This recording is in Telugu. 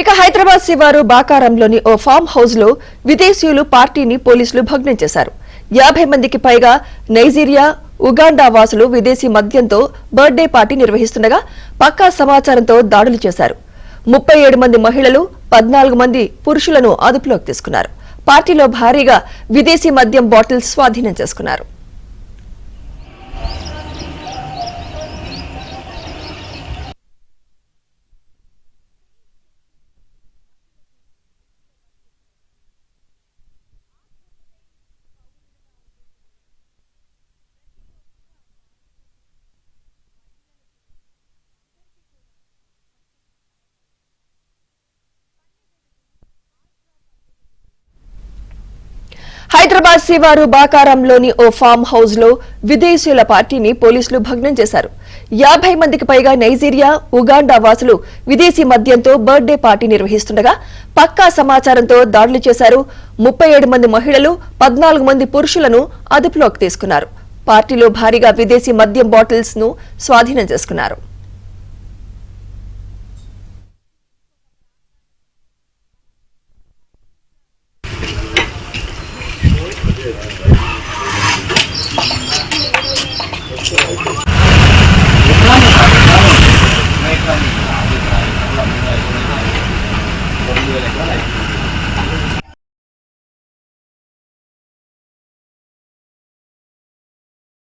ఇక హైదరాబాద్ శివారు బాకారంలోని ఓ ఫామ్ హౌస్ లో విదేశీయులు పార్టీని పోలీసులు భగ్నం చేశారు. 50 మందికి పైగా నైజీరియా, ఉగాండా వాసులు విదేశీ మద్యంతో బర్త్డే పార్టీ నిర్వహిస్తుండగా పక్కా సమాచారంతో దాడులు చేశారు. 37 మంది మహిళలు, 14 మంది పురుషులను అదుపులోకి తీసుకున్నారు. పార్టీలో భారీగా విదేశీ మద్యం బాటిల్స్ స్వాధీనం చేసుకున్నారు. హైదరాబాద్ శివారు బాకారంలోని ఓ ఫామ్ హౌస్ లో విదేశీయుల పార్టీని పోలీసులు భగ్నం చేశారు. 50 మందికి పైగా నైజీరియా, ఉగాండా వాసులు విదేశీ మద్యంతో బర్త్డే పార్టీ నిర్వహిస్తుండగా పక్కా సమాచారంతో దాడులు చేశారు. 37 మంది మహిళలు, 14 మంది పురుషులను అదుపులోకి తీసుకున్నారు. పార్టీలో భారీగా విదేశీ మద్యం బాటిల్స్ ను స్వాధీనం చేసుకున్నారు. Yeah.